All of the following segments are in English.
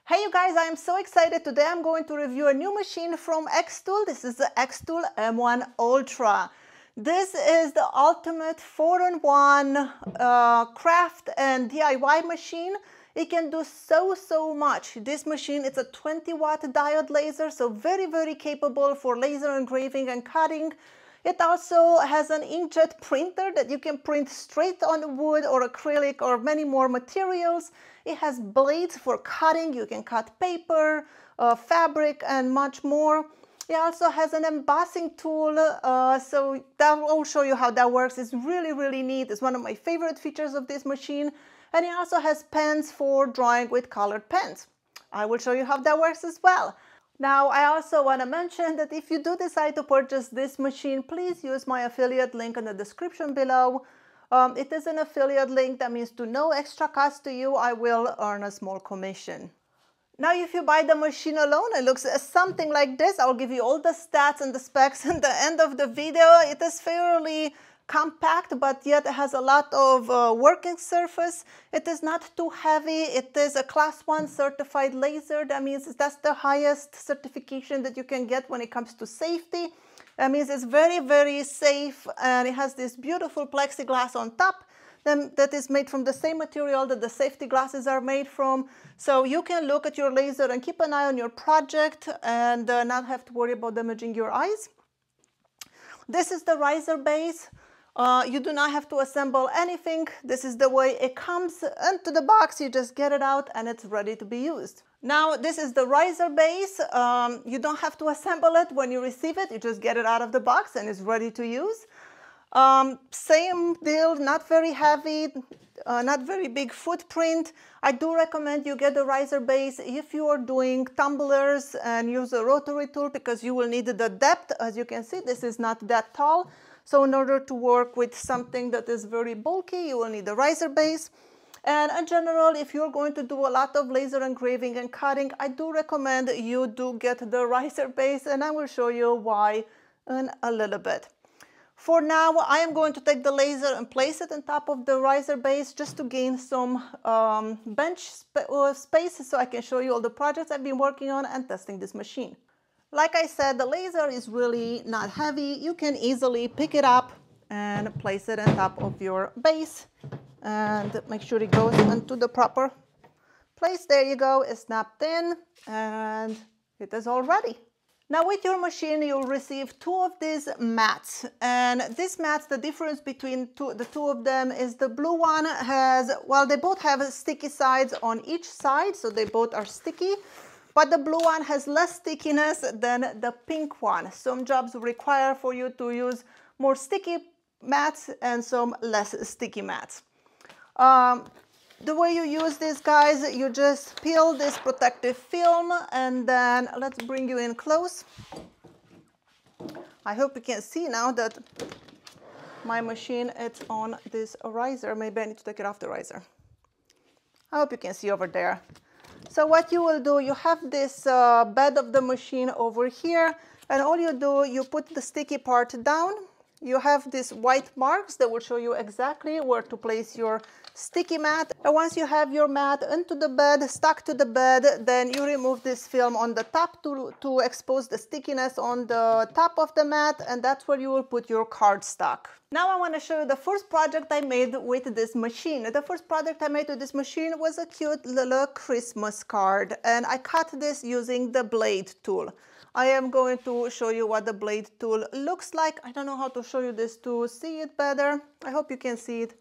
Hey you guys, I am so excited. Today I'm going to review a new machine from Xtool. This is the Xtool M1 Ultra. This is the ultimate 4-in-1 craft and DIY machine. It can do so much. This machine, it's a 20-watt diode laser, so very capable for laser engraving and cutting. It also has an inkjet printer that you can print straight on wood or acrylic or many more materials. It has blades for cutting. You can cut paper, fabric, and much more. It also has an embossing tool, so that will show you how that works. It's really neat. It's one of my favorite features of this machine. And it also has pens for drawing with colored pens. I will show you how that works as well. Now, I also want to mention that if you do decide to purchase this machine, please use my affiliate link in the description below. It is an affiliate link. That means to no extra cost to you. I will earn a small commission. Now, if you buy the machine alone, it looks something like this. I'll give you all the stats and the specs at the end of the video. It is fairly compact, but yet it has a lot of working surface. It is not too heavy. It is a class 1 certified laser. That means that's the highest certification that you can get when it comes to safety. That means it's very safe, and it has this beautiful plexiglass on top that is made from the same material that the safety glasses are made from. So you can look at your laser and keep an eye on your project and not have to worry about damaging your eyes. This is the riser base. You do not have to assemble anything. This is the way it comes into the box. You just get it out and it's ready to be used. Now, this is the riser base. You don't have to assemble it when you receive it. You just get it out of the box and it's ready to use. Same deal, not very heavy, not very big footprint. I do recommend you get the riser base if you are doing tumblers and use a rotary tool, because you will need the depth. As you can see, this is not that tall. So in order to work with something that is very bulky, you will need a riser base. And in general, if you're going to do a lot of laser engraving and cutting, I do recommend you do get the riser base, and I will show you why in a little bit. For now, I am going to take the laser and place it on top of the riser base just to gain some bench space so I can show you all the projects I've been working on and testing this machine. Like I said, the laser is really not heavy. You can easily pick it up and place it on top of your base and make sure it goes into the proper place. There you go, it's snapped in and it is all ready. Now with your machine, you'll receive 2 of these mats, and these mats, the difference between the two of them is the blue one has, well, they both have sticky sides on each side, so they both are sticky, but the blue one has less stickiness than the pink one. Some jobs require for you to use more sticky mats and some less sticky mats. The way you use these, guys, you just peel this protective film, and then let's bring you in close. I hope you can see now that my machine is on this riser. Maybe I need to take it off the riser. I hope you can see over there. So what you will do, you have this bed of the machine over here, and all you do, you put the sticky part down. You have these white marks that will show you exactly where to place your sticky mat. And once you have your mat into the bed, stuck to the bed, then you remove this film on the top to expose the stickiness on the top of the mat, and that's where you will put your cardstock. Now I want to show you the first project I made with this machine. The first project I made with this machine was a cute little Christmas card, and I cut this using the blade tool. I am going to show you what the blade tool looks like. I don't know how to show you this to see it better. I hope you can see it.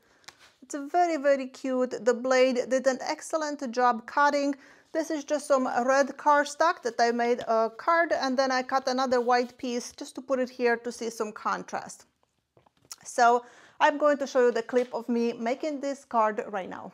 It's very cute. The blade did an excellent job cutting. This is just some red cardstock that I made a card, and then I cut another white piece just to put it here to see some contrast. So I'm going to show you the clip of me making this card right now.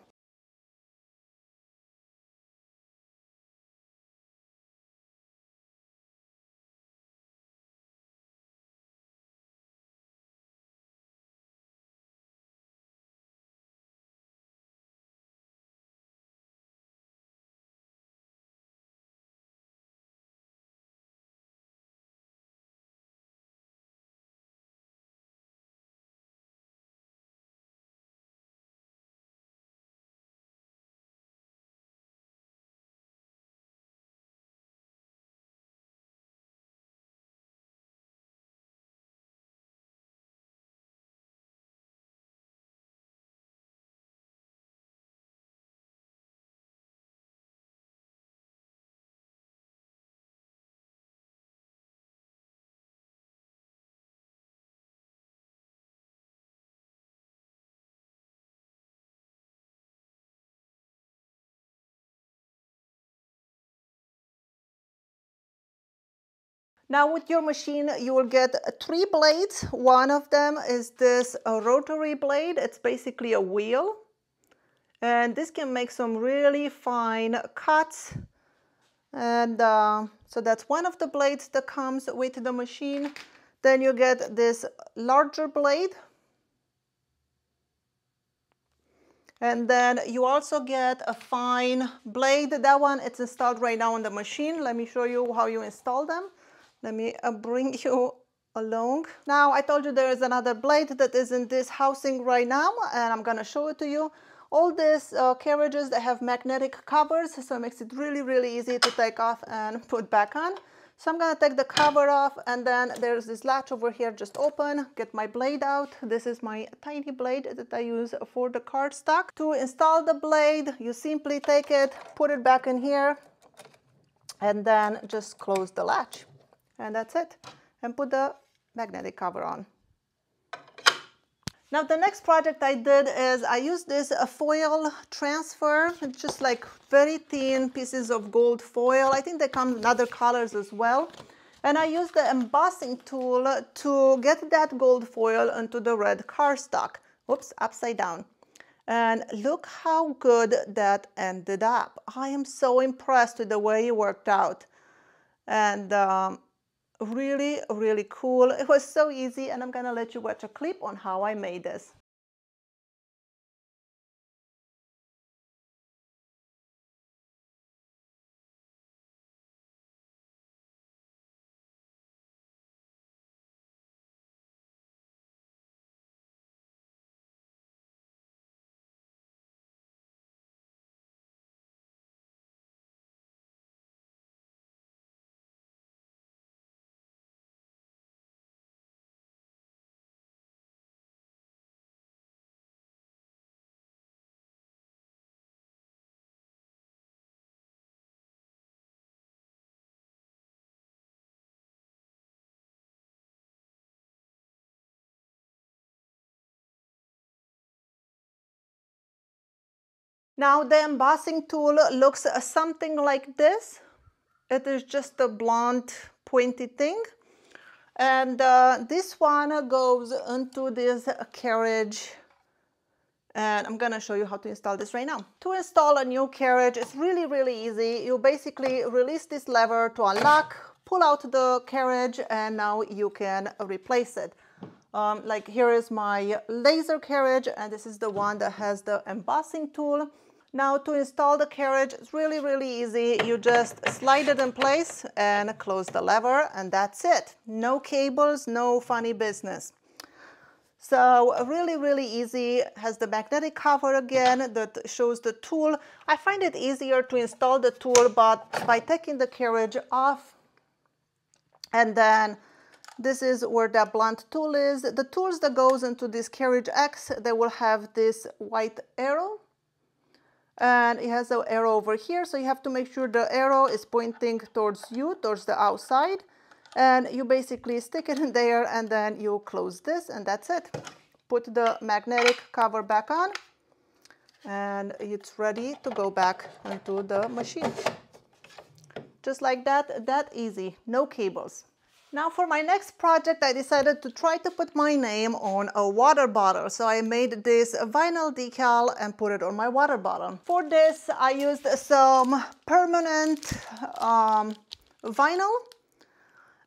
Now with your machine, you will get 3 blades. One of them is this rotary blade. It's basically a wheel. And this can make some really fine cuts. And so that's one of the blades that comes with the machine. Then you get this larger blade. And then you also get a fine blade. That one, it's installed right now on the machine. Let me show you how you install them. Let me bring you along. Now, I told you there is another blade that is in this housing right now, and I'm gonna show it to you. All these carriages, they have magnetic covers, so it makes it really, really easy to take off and put back on. So I'm gonna take the cover off, and then there's this latch over here, just open, get my blade out. This is my tiny blade that I use for the cardstock. To install the blade, you simply take it, put it back in here, and then just close the latch. And that's it. And put the magnetic cover on. Now the next project I did is I used this foil transfer. It's just like very thin pieces of gold foil. I think they come in other colors as well. And I used the embossing tool to get that gold foil into the red cardstock. Oops, upside down. And look how good that ended up. I am so impressed with the way it worked out. And really, really cool. It was so easy, and I'm gonna let you watch a clip on how I made this. Now the embossing tool looks something like this. It is just a blunt, pointy thing. And this one goes into this carriage. And I'm gonna show you how to install this right now. To install a new carriage, it's really, really easy. You basically release this lever to unlock, pull out the carriage, and now you can replace it. Like here is my laser carriage, and this is the one that has the embossing tool. Now to install the carriage, it's really, really easy. You just slide it in place and close the lever, and that's it. No cables, no funny business. So really, really easy. Has the magnetic cover again that shows the tool. I find it easier to install the tool, but by taking the carriage off, and then this is where the blunt tool is. The tools that goes into this carriage X, they will have this white arrow. And it has an arrow over here, so you have to make sure the arrow is pointing towards you, towards the outside. And you basically stick it in there, and then you close this, and that's it. Put the magnetic cover back on, and it's ready to go back into the machine. Just like that, that easy, no cables. Now for my next project, I decided to try to put my name on a water bottle. So I made this vinyl decal and put it on my water bottle. For this, I used some permanent vinyl.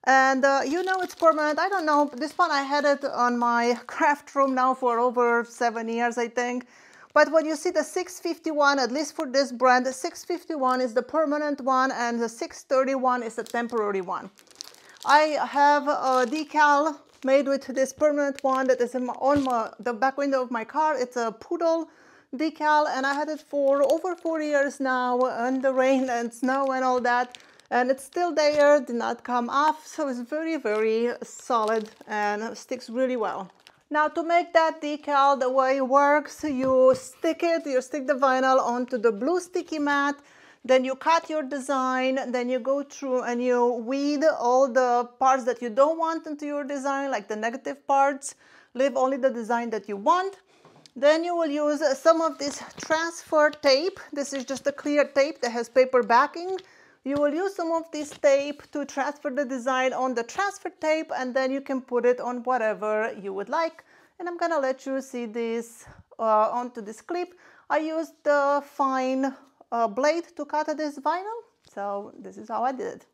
And you know it's permanent. I don't know, this one I had it on my craft room now for over 7 years, I think. But when you see the 651, at least for this brand, the 651 is the permanent one and the 631 is the temporary one. I have a decal made with this permanent one that is on the back window of my car. It's a poodle decal, and I had it for over 4 years now, in the rain and snow and all that. And it's still there, did not come off, so it's very, very solid and sticks really well. Now to make that decal, the way it works, you stick the vinyl onto the blue sticky mat. Then you cut your design, then you go through and you weed all the parts that you don't want into your design, like the negative parts. Leave only the design that you want. Then you will use some of this transfer tape. This is just a clear tape that has paper backing. You will use some of this tape to transfer the design on the transfer tape, and then you can put it on whatever you would like. And I'm gonna let you see this onto this clip. I used the fine blade to cut this vinyl, so this is how I did it.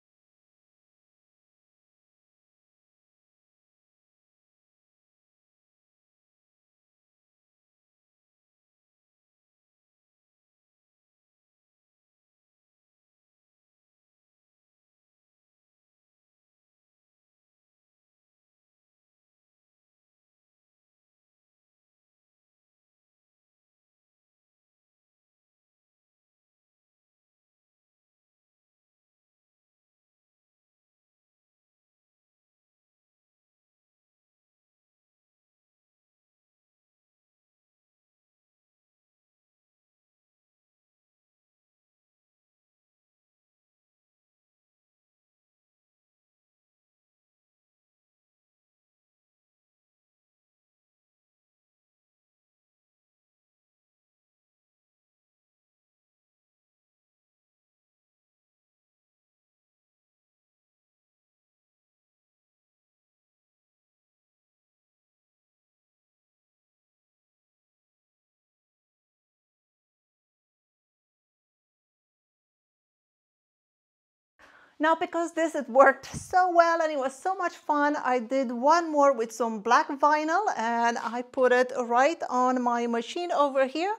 Now, because this had worked so well and it was so much fun, I did one more with some black vinyl and I put it right on my machine over here.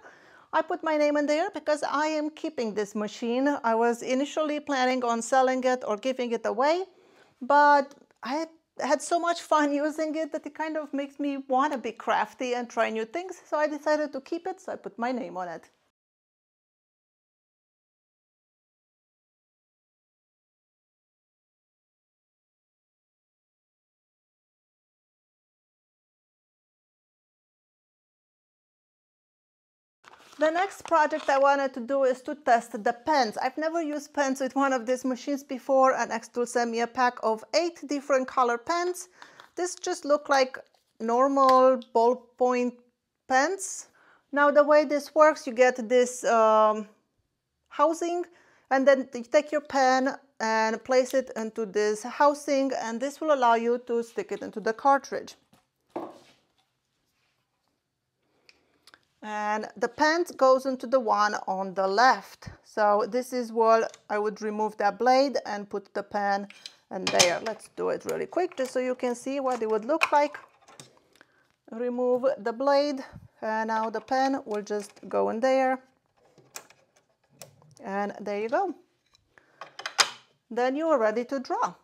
I put my name in there because I am keeping this machine. I was initially planning on selling it or giving it away, but I had so much fun using it that it kind of makes me want to be crafty and try new things. So I decided to keep it, so I put my name on it. The next project I wanted to do is to test the pens. I've never used pens with one of these machines before, and Xtool sent me a pack of 8 different color pens. This just look like normal ballpoint pens. Now the way this works, you get this housing, and then you take your pen and place it into this housing, and this will allow you to stick it into the cartridge. And the pen goes into the one on the left. So this is what I would remove that blade and put the pen in there. Let's do it really quick just so you can see what it would look like. Remove the blade and now the pen will just go in there. And there you go. Then you are ready to draw.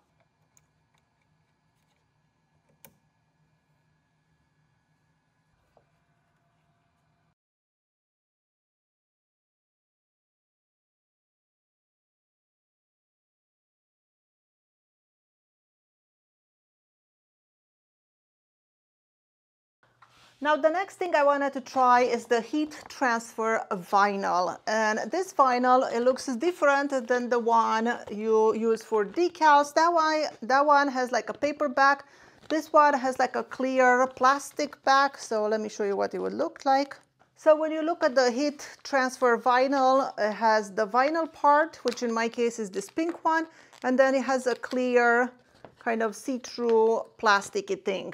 Now the next thing I wanted to try is the heat transfer vinyl, and this vinyl, it looks different than the one you use for decals. That one has like a paper back. This one has like a clear plastic back, so let me show you what it would look like. So when you look at the heat transfer vinyl, it has the vinyl part, which in my case is this pink one, and then it has a clear kind of see-through plasticky thing.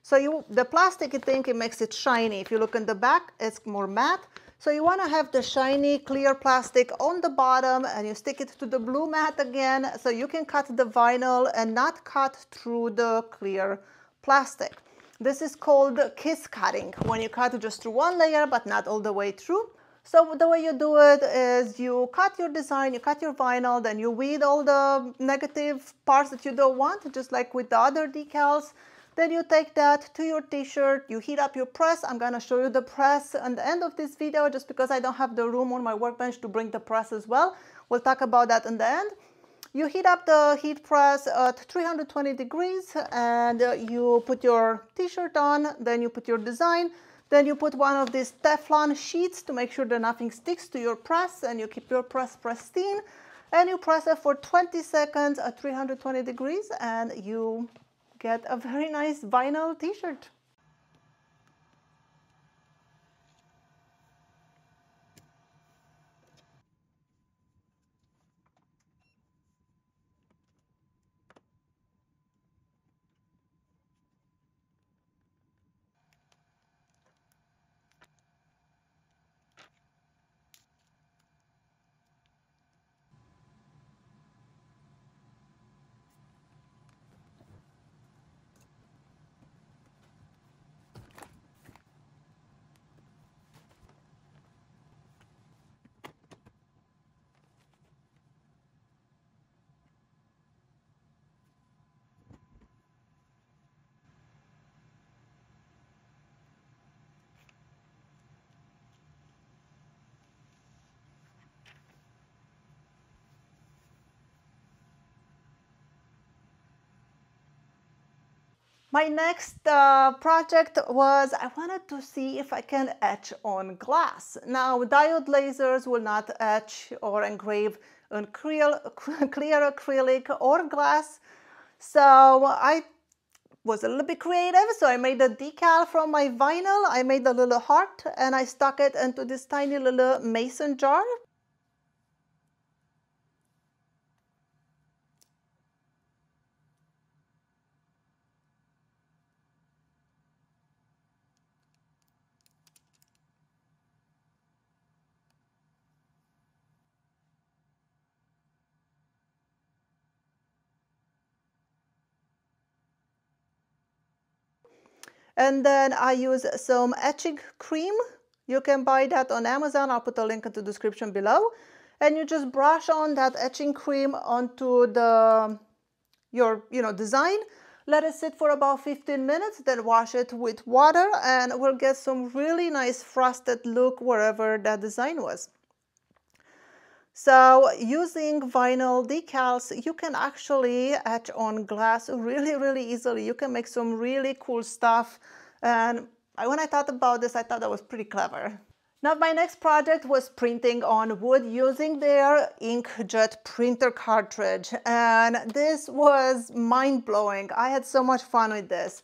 So the plastic thing, it makes it shiny. If you look in the back, it's more matte. So you want to have the shiny clear plastic on the bottom, and you stick it to the blue mat again, so you can cut the vinyl and not cut through the clear plastic. This is called kiss cutting, when you cut just through one layer but not all the way through. So the way you do it is you cut your design, you cut your vinyl, then you weed all the negative parts that you don't want, just like with the other decals. Then you take that to your t-shirt, you heat up your press. I'm gonna show you the press at the end of this video just because I don't have the room on my workbench to bring the press as well. We'll talk about that in the end. You heat up the heat press at 320 degrees and you put your t-shirt on, then you put your design, then you put one of these Teflon sheets to make sure that nothing sticks to your press, and you keep your press pristine, and you press it for 20 seconds at 320 degrees and you get a very nice vinyl t-shirt. My next project was I wanted to see if I can etch on glass. Now, diode lasers will not etch or engrave on clear acrylic or glass. So I was a little bit creative, so I made a decal from my vinyl. I made a little heart and I stuck it into this tiny little mason jar. And then I use some etching cream. You can buy that on Amazon. I'll put a link in the description below. And you just brush on that etching cream onto your design. Let it sit for about 15 minutes, then wash it with water, and we'll get some really nice frosted look wherever that design was. So using vinyl decals, you can actually etch on glass really, really easily. You can make some really cool stuff. And when I thought about this, I thought that was pretty clever. Now, my next project was printing on wood using their inkjet printer cartridge. And this was mind-blowing. I had so much fun with this.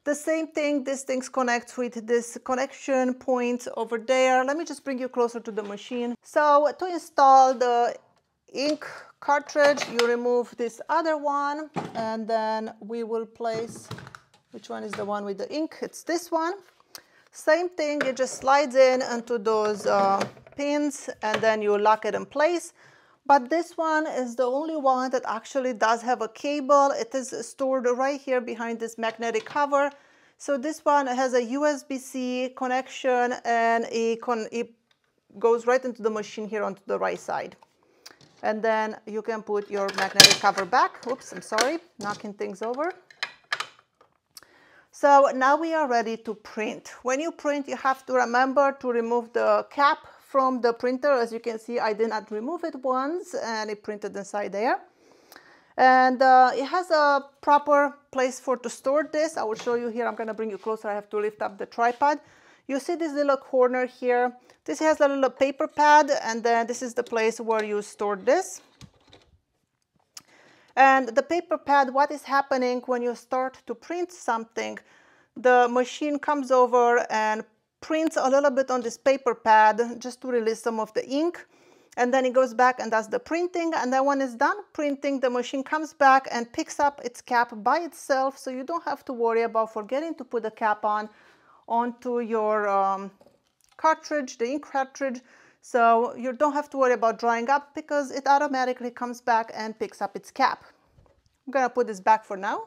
The same thing, these things connect with this connection point over there. Let me just bring you closer to the machine. So to install the ink cartridge, you remove this other one, and then we will place, which one is the one with the ink? It's this one. Same thing, it just slides in into those pins, and then you lock it in place. But this one is the only one that actually does have a cable. It is stored right here behind this magnetic cover. So this one has a USB-C connection, and it goes right into the machine here onto the right side. And then you can put your magnetic cover back. Oops, I'm sorry, knocking things over. So now we are ready to print. When you print, you have to remember to remove the cap from the printer. As you can see, I did not remove it once, and it printed inside there. And it has a proper place to store this. I will show you here. I'm going to bring you closer. I have to lift up the tripod. You see this little corner here. This has a little paper pad, and then this is the place where you store this. And the paper pad, what is happening when you start to print something, the machine comes over and prints a little bit on this paper pad just to release some of the ink. And then it goes back and does the printing. And then when it's done printing, the machine comes back and picks up its cap by itself. So you don't have to worry about forgetting to put the cap onto your cartridge, the ink cartridge. So you don't have to worry about drying up because it automatically comes back and picks up its cap. I'm going to put this back for now.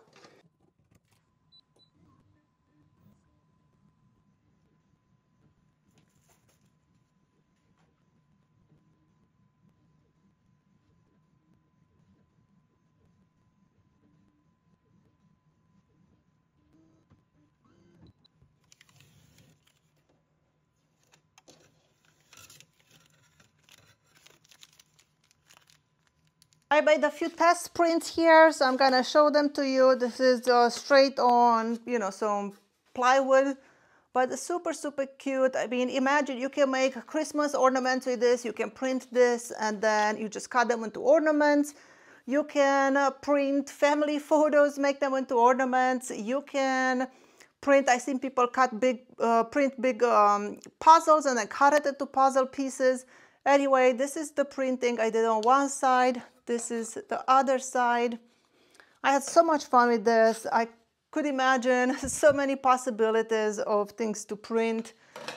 I made a few test prints here, so I'm gonna show them to you. This is straight on, some plywood, but it's super, super cute. I mean, imagine you can make Christmas ornaments with this. You can print this, and then you just cut them into ornaments. You can print family photos, make them into ornaments. You can print, I've seen people print big puzzles and then cut it into puzzle pieces. Anyway, this is the printing I did on one side. This is the other side. I had so much fun with this. I could imagine so many possibilities of things to print.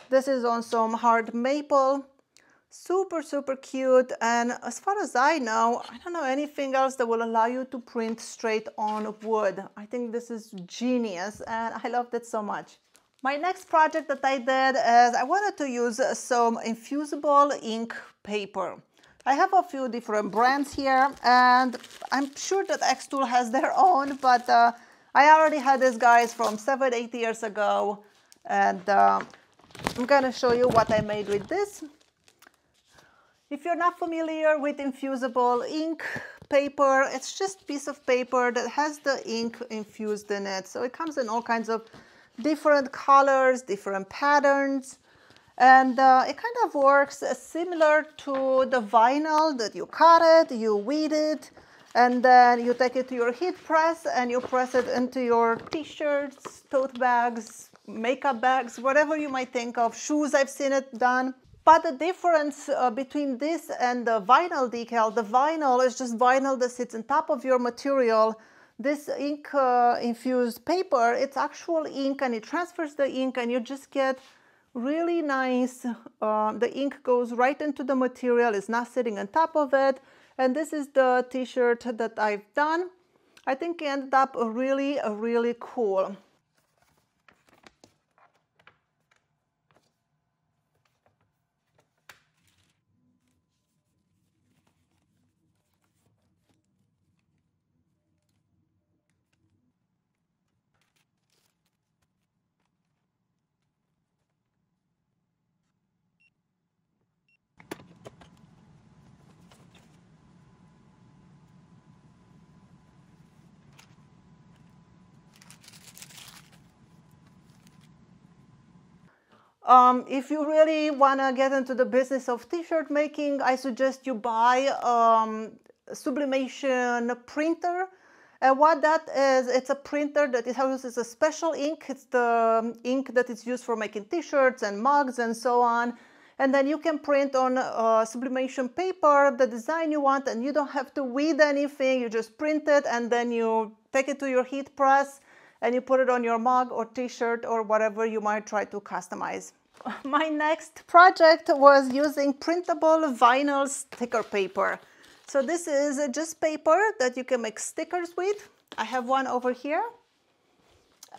This is on some hard maple. Super, super cute. And as far as I know, I don't know anything else that will allow you to print straight on wood. I think this is genius, and I loved it so much. My next project that I did is I wanted to use some infusible ink paper. I have a few different brands here, and I'm sure that Xtool has their own, but I already had these guys from 7-8 years ago, and I'm gonna show you what I made with this. If you're not familiar with infusible ink paper, it's just a piece of paper that has the ink infused in it. So it comes in all kinds of different colors, different patterns, and it kind of works similar to the vinyl that you cut it, you weed it, and then you take it to your heat press and you press it into your t-shirts, tote bags, makeup bags, whatever you might think of, shoes I've seen it done. But the difference between this and the vinyl decal, the vinyl is just vinyl that sits on top of your material. This ink infused paper, it's actual ink and it transfers the ink and you just get really nice, the ink goes right into the material, it's not sitting on top of it. And this is the t-shirt that I've done. I think it ended up really cool. If you really want to get into the business of t-shirt making, I suggest you buy a sublimation printer. And what that is, it's a printer that uses a special ink. It's the ink that is used for making t-shirts and mugs and so on. And then you can print on sublimation paper the design you want, and you don't have to weed anything. You just print it and then you take it to your heat press and you put it on your mug or t-shirt or whatever you might try to customize. My next project was using printable vinyl sticker paper. So this is just paper that you can make stickers with. I have one over here.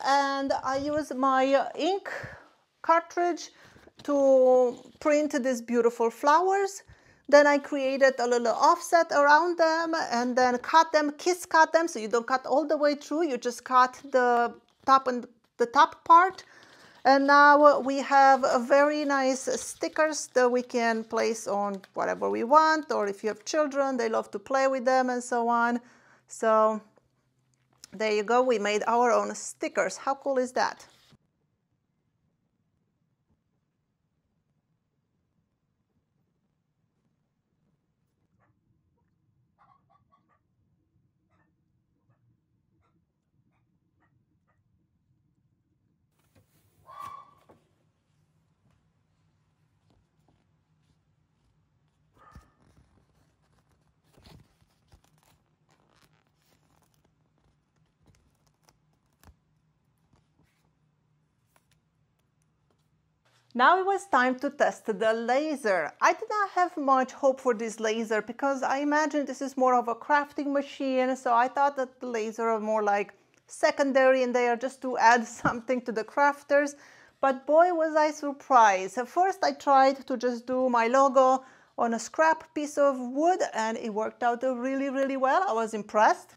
And I use my ink cartridge to print these beautiful flowers. Then I created a little offset around them and then cut them, cut them, so you don't cut all the way through, you just cut the top and the top part. And now we have a very nice stickers that we can place on whatever we want, or if you have children, they love to play with them and so on. So there you go, we made our own stickers. How cool is that? Now it was time to test the laser. I did not have much hope for this laser because I imagine this is more of a crafting machine, so I thought that the laser are more like secondary and they are just to add something to the crafters. But boy was I surprised. At first I tried to just do my logo on a scrap piece of wood and it worked out really well. I was impressed.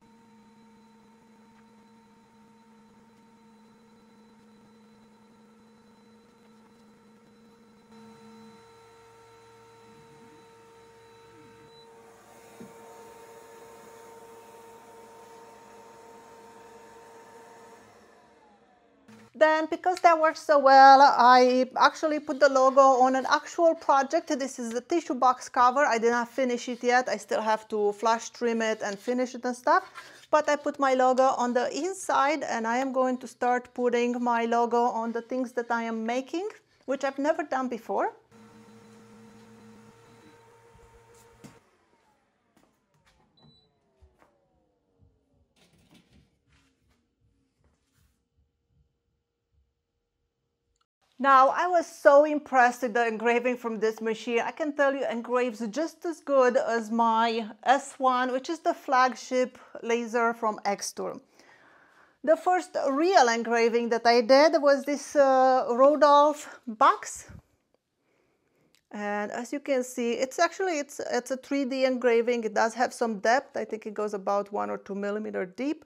Then, because that worked so well, I actually put the logo on an actual project. This is the tissue box cover. I did not finish it yet. I still have to flash trim it and finish it and stuff. But I put my logo on the inside and I am going to start putting my logo on the things that I am making, which I've never done before. Now, I was so impressed with the engraving from this machine. I can tell you engraves just as good as my S1, which is the flagship laser from Xtool. The first real engraving that I did was this Rudolph box. And as you can see, it's a 3D engraving. It does have some depth. I think it goes about 1 or 2 millimeter deep.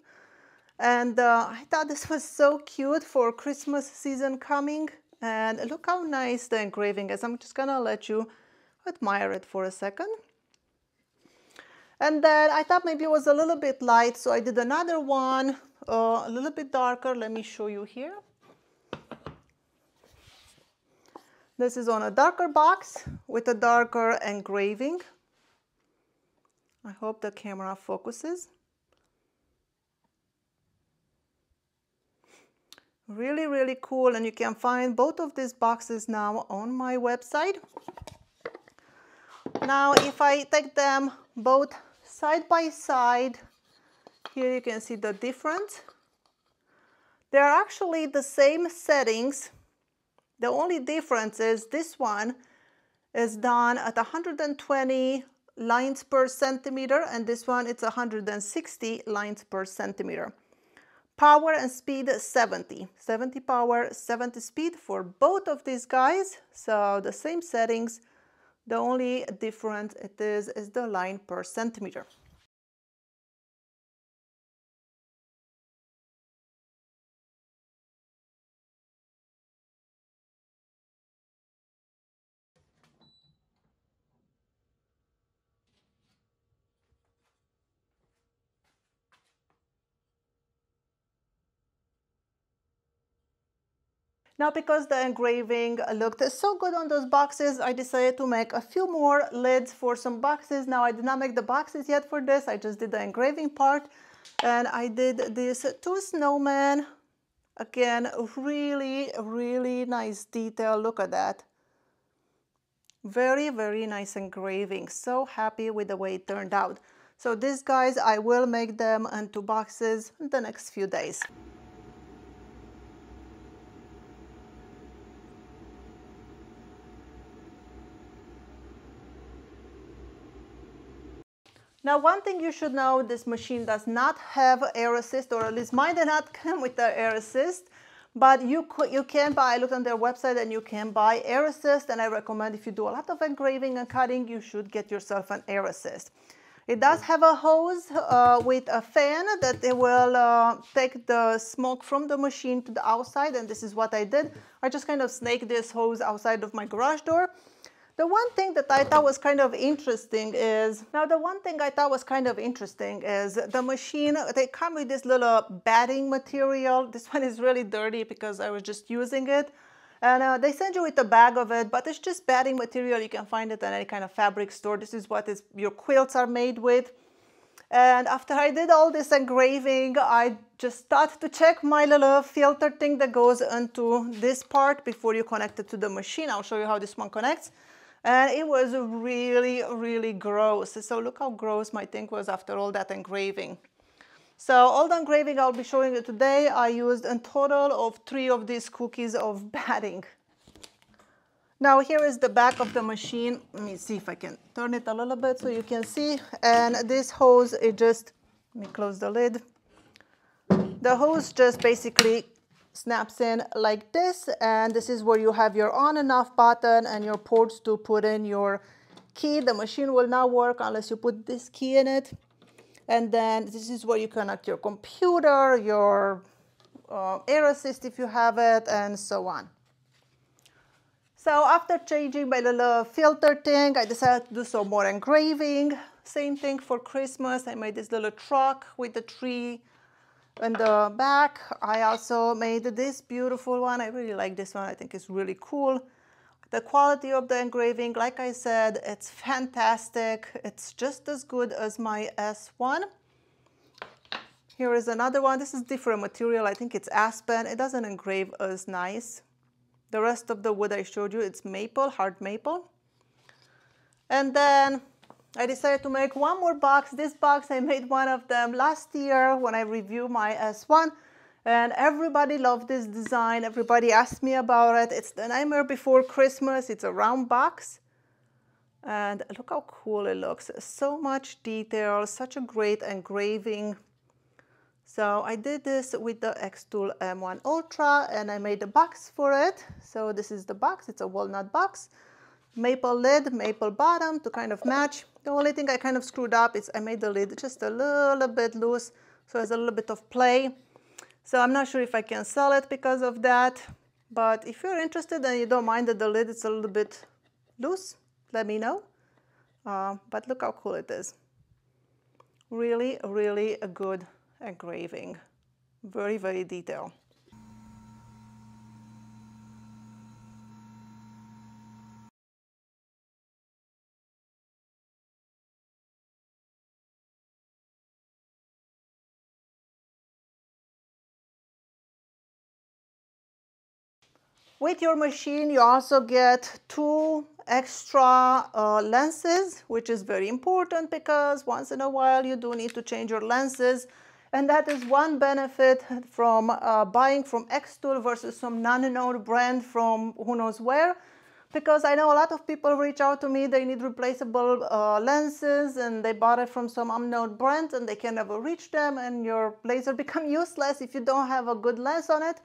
And I thought this was so cute for Christmas season coming. And look how nice the engraving is. I'm just gonna let you admire it for a second. And then I thought maybe it was a little bit light, so I did another one, a little bit darker. Let me show you here. This is on a darker box with a darker engraving. I hope the camera focuses. Really, really cool, and you can find both of these boxes now on my website. Now, if I take them both side by side, here you can see the difference. They're actually the same settings. The only difference is this one is done at 120 lines per centimeter, and this one it's 160 lines per centimeter. Power and speed 70 power, 70 speed for both of these guys. So the same settings, the only difference it is the line per centimeter. Now, because the engraving looked so good on those boxes, I decided to make a few more lids for some boxes. Now, I did not make the boxes yet for this. I just did the engraving part. And I did these two snowmen. Again, really, really nice detail. Look at that. Very, very nice engraving. So happy with the way it turned out. So these guys, I will make them into boxes in the next few days. Now, one thing you should know, this machine does not have air assist, or at least mine did not come with the air assist, but you can buy, I looked on their website and you can buy air assist, and I recommend if you do a lot of engraving and cutting, you should get yourself an air assist. It does have a hose with a fan that it will take the smoke from the machine to the outside, and this is what I did. I just kind of snaked this hose outside of my garage door. The one thing that I thought was kind of interesting is, the machine, they come with this little batting material. This one is really dirty because I was just using it. And they send you with a bag of it, but it's just batting material. You can find it at any kind of fabric store. This is what your quilts are made with. And after I did all this engraving, I just started to check my little filter thing that goes into this part before you connect it to the machine. I'll show you how this one connects. And it was really, really gross. So look how gross my thing was after all that engraving. So all the engraving I'll be showing you today, I used a total of 3 of these cookies of batting. Now here is the back of the machine. Let me see if I can turn it a little bit so you can see. And this hose, let me close the lid. The hose just basically snaps in like this, and this is where you have your on and off button and your ports to put in your key. The machine will not work unless you put this key in it. And then this is where you connect your computer, your air assist if you have it, and so on. So after changing my little filter thing, I decided to do some more engraving. Same thing for Christmas. I made this little truck with the tree in the back. I also made this beautiful one. I really like this one. I think it's really cool. The quality of the engraving, like I said, it's fantastic. It's just as good as my S1. Here is another one. This is different material. I think it's aspen. It doesn't engrave as nice. The rest of the wood I showed you, it's maple, hard maple. And then I decided to make one more box. This box, I made one of them last year when I reviewed my S1, and everybody loved this design. Everybody asked me about it. It's the Nightmare Before Christmas. It's a round box, and look how cool it looks. So much detail, such a great engraving. So I did this with the Xtool M1 Ultra, and I made a box for it. So this is the box. It's a walnut box. Maple lid, maple bottom to kind of match. The only thing I kind of screwed up is I made the lid just a little bit loose, so there's a little bit of play. So I'm not sure if I can sell it because of that, but if you're interested and you don't mind that the lid is a little bit loose, let me know. But look how cool it is. Really, really a good engraving. Very, very detailed. With your machine, you also get 2 extra lenses, which is very important because once in a while you do need to change your lenses. And that is one benefit from buying from Xtool versus some non-known brand from who knows where. Because I know a lot of people reach out to me, they need replaceable lenses and they bought it from some unknown brand and they can never reach them and your laser become useless if you don't have a good lens on it.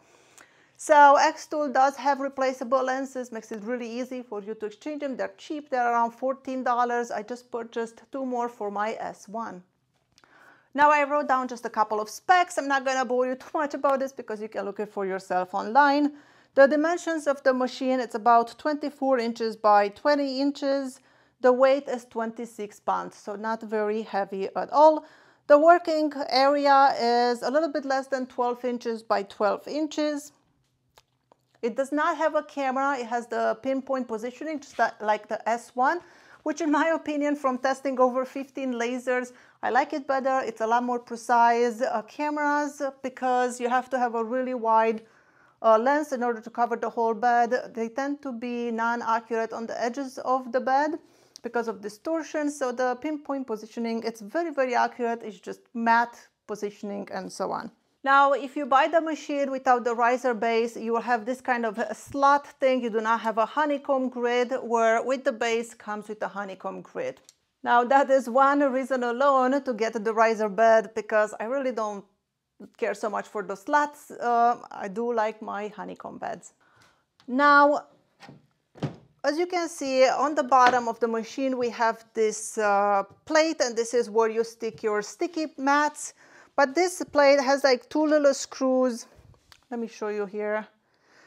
So Xtool does have replaceable lenses, makes it really easy for you to exchange them. They're cheap, they're around $14. I just purchased 2 more for my S1. Now I wrote down just a couple of specs. I'm not gonna bore you too much about this because you can look it for yourself online. The dimensions of the machine, it's about 24 inches by 20 inches. The weight is 26 pounds, so not very heavy at all. The working area is a little bit less than 12 inches by 12 inches. It does not have a camera. It has the pinpoint positioning, just like the S1, which in my opinion, from testing over 15 lasers, I like it better. It's a lot more precise cameras because you have to have a really wide lens in order to cover the whole bed. They tend to be non-accurate on the edges of the bed because of distortion. So the pinpoint positioning, it's very, very accurate. It's just matte positioning and so on. Now, if you buy the machine without the riser base, you will have this kind of a slot thing. You do not have a honeycomb grid, where with the base comes with a honeycomb grid. Now, that is one reason alone to get the riser bed, because I really don't care so much for the slots. I do like my honeycomb beds. Now, as you can see, on the bottom of the machine, we have this plate, and this is where you stick your sticky mats. But this plate has like 2 little screws. Let me show you here.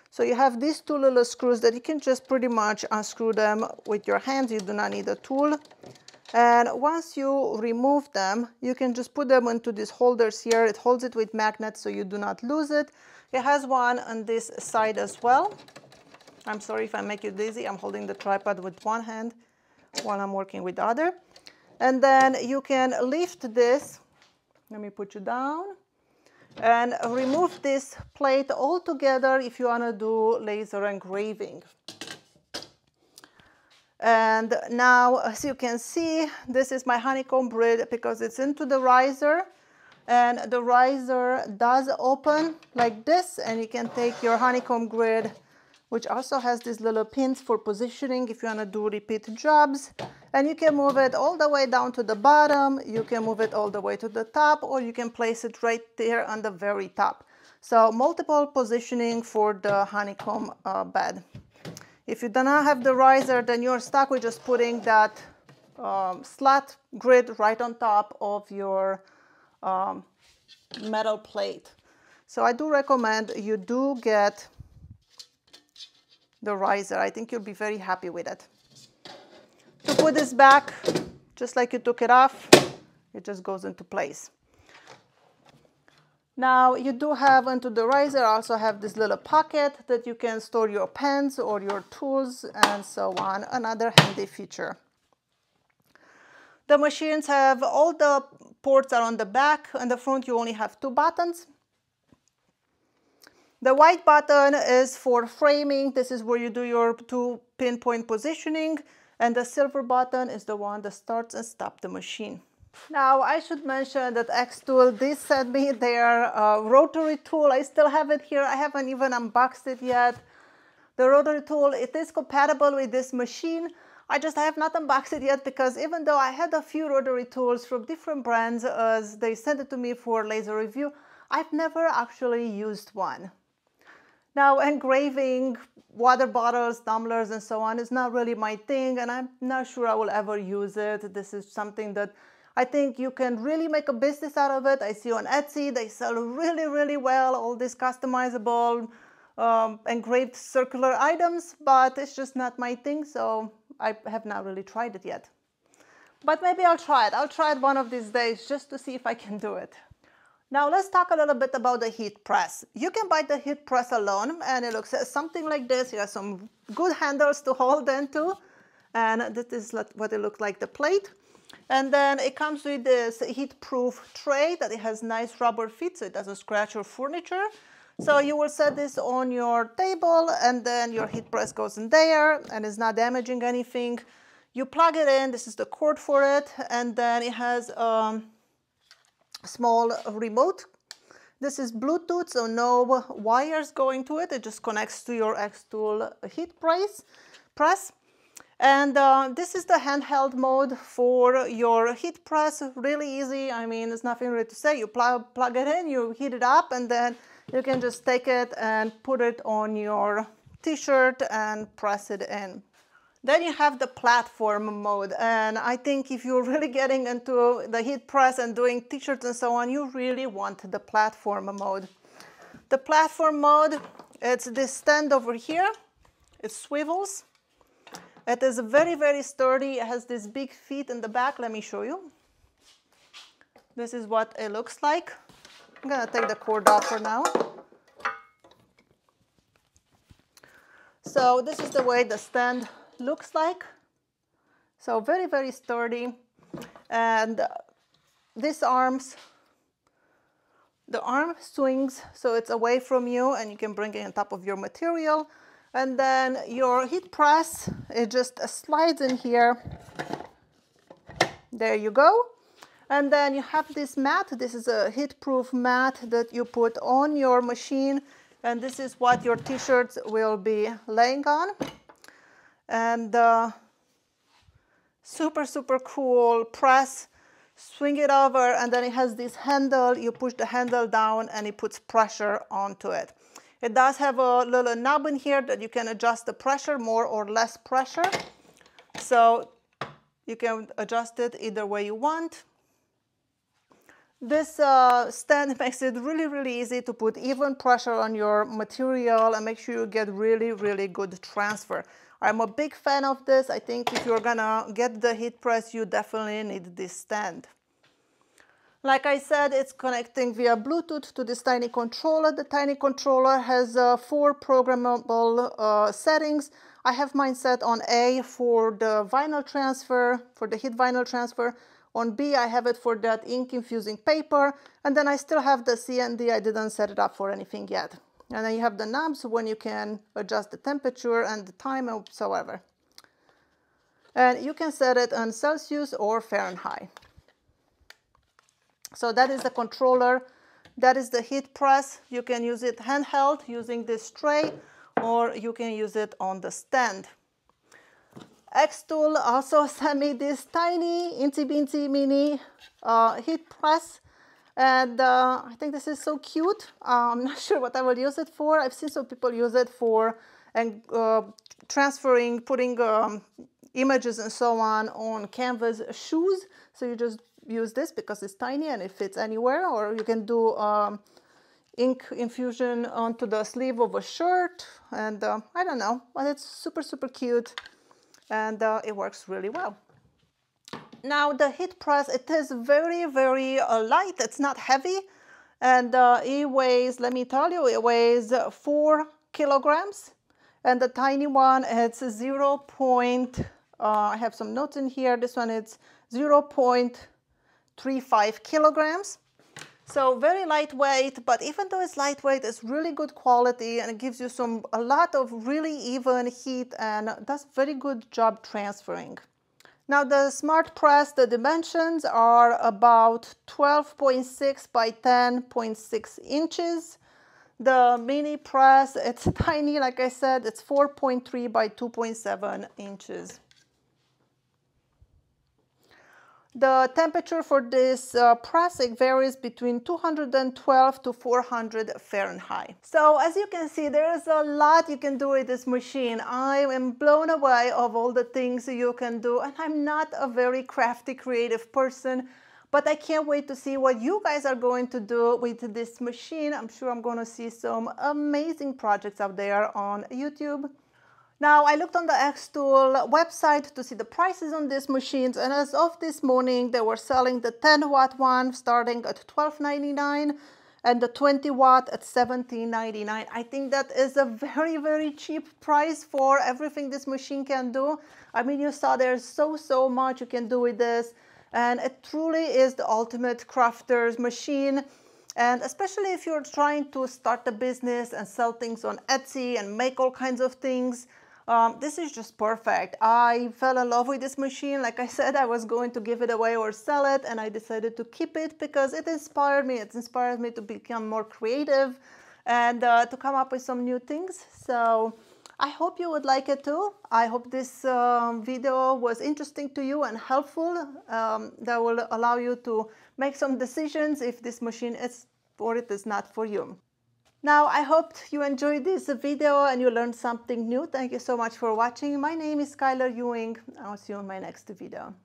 So you have these 2 little screws that you can just pretty much unscrew them with your hands. You do not need a tool. And once you remove them, you can just put them into these holders here. It holds it with magnets so you do not lose it. It has one on this side as well. I'm sorry if I make you dizzy. I'm holding the tripod with one hand while I'm working with the other. And then you can lift this. Let me put you down and remove this plate altogether if you want to do laser engraving. And now, as you can see, this is my honeycomb grid because it's into the riser, and the riser does open like this, and you can take your honeycomb grid, which also has these little pins for positioning if you want to do repeat jobs. And you can move it all the way down to the bottom, you can move it all the way to the top, or you can place it right there on the very top. So multiple positioning for the honeycomb bed. If you do not have the riser, then you're stuck with just putting that slot grid right on top of your metal plate. So I do recommend you do get the riser. I think you'll be very happy with it. To put this back, just like you took it off, it just goes into place. Now you do have into the riser also have this little pocket that you can store your pens or your tools and so on. Another handy feature. The machines have all the ports are on the back. On the front you only have 2 buttons. The white button is for framing. This is where you do your 2 pinpoint positioning. And the silver button is the one that starts and stops the machine. Now, I should mention that Xtool did send me their rotary tool. I still have it here. I haven't even unboxed it yet. The rotary tool, it is compatible with this machine. I have not unboxed it yet because even though I had a few rotary tools from different brands as they sent it to me for laser review, I've never actually used one. Now, engraving water bottles, tumblers, and so on is not really my thing, and I'm not sure I will ever use it. This is something that I think you can really make a business out of it. I see on Etsy, they sell really, really well, all these customizable engraved circular items, but it's just not my thing, so I have not really tried it yet. But maybe I'll try it. I'll try it one of these days just to see if I can do it. Now let's talk a little bit about the heat press. You can buy the heat press alone, and it looks something like this. It has some good handles to hold into, and this is what it looks like, the plate. And then it comes with this heat-proof tray that it has nice rubber feet, so it doesn't scratch your furniture. So you will set this on your table, and then your heat press goes in there, and it's not damaging anything. You plug it in, this is the cord for it, and then it has a small remote. This is Bluetooth, so no wires going to it. It just connects to your Xtool heat press. And this is the handheld mode for your heat press. Really easy. I mean, there's nothing really to say. You plug it in, you heat it up, and then you can just take it and put it on your t-shirt and press it in. Then you have the platform mode, and I think if you're really getting into the heat press and doing t-shirts and so on, you really want the platform mode. The platform mode, it's this stand over here. It swivels. It is very, very sturdy. It has these big feet in the back. Let me show you. This is what it looks like. I'm gonna take the cord off for now. So this is the way the stand looks like. So very, very sturdy. And these arms, the arm swings so it's away from you, and you can bring it on top of your material. And then your heat press, it just slides in here. There you go. And then you have this mat. This is a heat-proof mat that you put on your machine, and this is what your t-shirts will be laying on. And super, super cool press. Swing it over, and then it has this handle. You push the handle down, and it puts pressure onto it. It does have a little knob in here that you can adjust the pressure, more or less pressure. So you can adjust it either way you want. This stand makes it really, really easy to put even pressure on your material and make sure you get really, really good transfer. I'm a big fan of this. I think if you're gonna get the heat press, you definitely need this stand. Like I said, it's connecting via Bluetooth to this tiny controller. The tiny controller has 4 programmable settings. I have mine set on A for the vinyl transfer, for the heat vinyl transfer. On B, I have it for that ink infusing paper. And then I still have the C and D. I didn't set it up for anything yet. And then you have the knobs when you can adjust the temperature and the time and whatsoever. And you can set it on Celsius or Fahrenheit. So that is the controller. That is the heat press. You can use it handheld using this tray, or you can use it on the stand. Xtool also sent me this tiny, incy-bincy mini heat press. And I think this is so cute. I'm not sure what I will use it for. I've seen some people use it for transferring, putting images and so on canvas shoes. So you just use this because it's tiny and it fits anywhere, or you can do ink infusion onto the sleeve of a shirt, and I don't know, but it's super, super cute, and it works really well. Now the heat press, it is very, very light. It's not heavy, and it weighs, let me tell you, it weighs 4 kilograms, and the tiny one, it's 0. I have some notes in here. This one, it's 0.35 kilograms. So very lightweight, but even though it's lightweight, it's really good quality, and it gives you a lot of really even heat, and does very good job transferring. Now the Smart Press, the dimensions are about 12.6 by 10.6 inches. The Mini Press, it's tiny, like I said, it's 4.3 by 2.7 inches. The temperature for this press, it varies between 212 to 400 Fahrenheit. So as you can see, there is a lot you can do with this machine. I am blown away of all the things you can do, and I'm not a very crafty, creative person, But I can't wait to see what you guys are going to do with this machine. I'm sure I'm going to see some amazing projects out there on YouTube. Now, I looked on the Xtool website to see the prices on these machines, and as of this morning, they were selling the 10-watt one starting at $12.99 and the 20-watt at $17.99. I think that is a very, very cheap price for everything this machine can do. I mean, you saw there's so much you can do with this, and it truly is the ultimate crafter's machine. And especially if you're trying to start a business and sell things on Etsy and make all kinds of things, this is just perfect. I fell in love with this machine. Like I said, I was going to give it away or sell it, and I decided to keep it because it inspired me. It inspired me to become more creative and to come up with some new things. So I hope you would like it too. I hope this video was interesting to you and helpful. That will allow you to make some decisions if this machine is or it is not for you. Now, I hope you enjoyed this video and you learned something new. Thank you so much for watching. My name is Skylar Ewing. I'll see you in my next video.